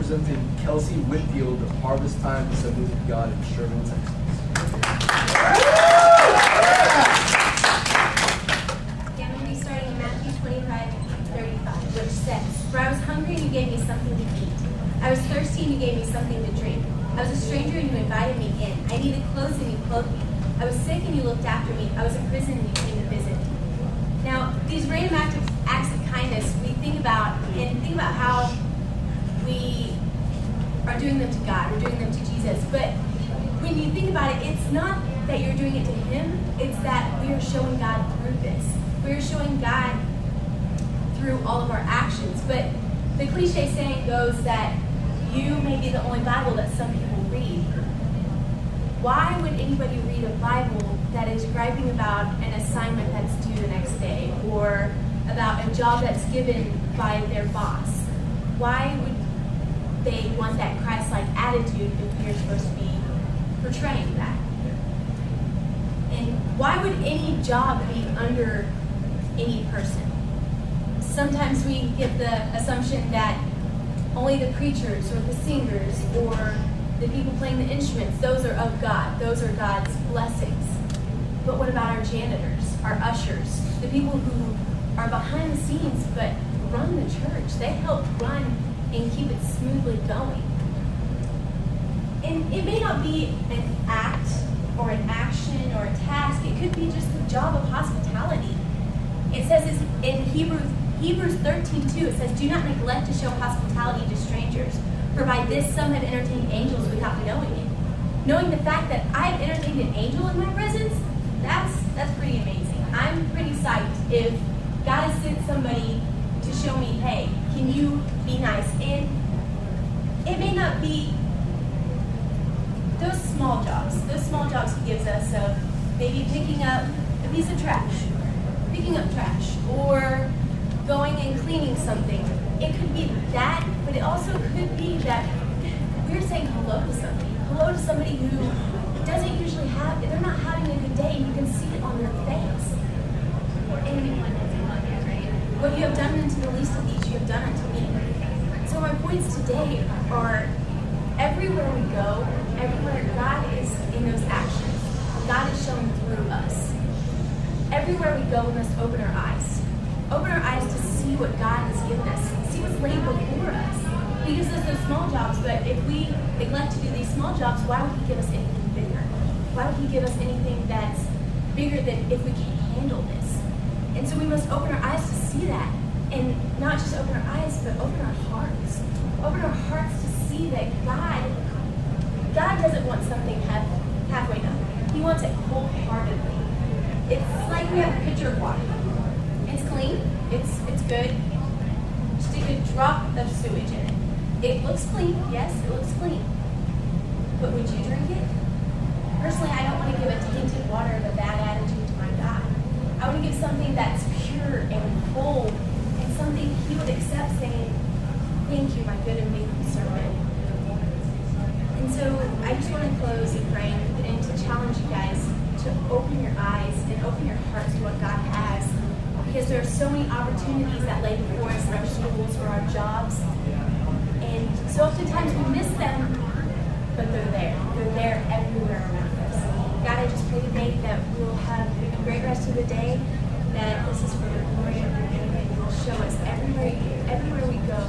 representing Kelsie Whitfield of Harvest Time Assemblies of God in Sherman, Texas. Okay, I'm going to be starting in Matthew 25:35, which says, "For I was hungry and you gave me something to eat. I was thirsty and you gave me something to drink. I was a stranger and you invited me in. I needed clothes and you clothed me. I was sick and you looked after me. I was in prison and you came to visit me." Now, these random acts of kindness, we think about how we are doing them to God, we're doing them to Jesus. But when you think about it, it's not that you're doing it to Him, it's that we are showing God through this. We're showing God through all of our actions. But the cliche saying goes that you may be the only Bible that some people read. Why would anybody read a Bible that is griping about an assignment that's due the next day, or about a job that's given by their boss? Why would they want that Christ-like attitude if we are supposed to be portraying that? And why would any job be under any person? Sometimes we get the assumption that only the preachers or the singers or the people playing the instruments, those are of God. Those are God's blessings. But what about our janitors, our ushers, the people who are behind the scenes but run the church? They help run and keep it smoothly going. And it may not be an act or an action or a task. It could be just the job of hospitality. It says in Hebrews 13:2, it says, "Do not neglect to show hospitality to strangers, for by this some have entertained angels without knowing it." Knowing the fact that I've entertained an angel in my presence, that's pretty amazing. I'm pretty psyched if God has sent somebody to show me, hey, can you be nice? And it may not be those small jobs He gives us of maybe picking up a piece of trash, or going and cleaning something. It could be that, but it also could be that we're saying hello to somebody who doesn't usually they're not having a good day, and you can see it on their face. And what you have done unto the least of these, you have done unto me. So my points today are, everywhere we go, everywhere God is in those actions, God is showing through us. Everywhere we go, we must open our eyes. Open our eyes to see what God has given us, see what's laid before us. He gives us those small jobs, but if we neglect to do these small jobs, why would He give us anything bigger? Why would He give us anything that's bigger than if we can't handle this? And so we must open our eyes to see that. And not just open our eyes, but open our hearts. Open our hearts to see that God doesn't want something halfway done. He wants it wholeheartedly. It's like we have a pitcher of water. It's clean. It's good. Just a good drop of sewage in it. It looks clean. Yes, it looks clean. But would you drink it? Personally, I don't want to give a tainted water of a bad attitude to my God. I want to give something that's pure and whole, and something He would accept, saying, "Thank you, my good and faithful servant." And so I just want to close in praying and to challenge you guys to open your eyes and open your hearts to what God has, because there are so many opportunities that lay before us in our schools or our jobs, and so oftentimes we miss them, but they're there. They're there everywhere around us. God, I just pray today that we will have a great rest of the day, that this is for the glory of your name, and you will show us everywhere we go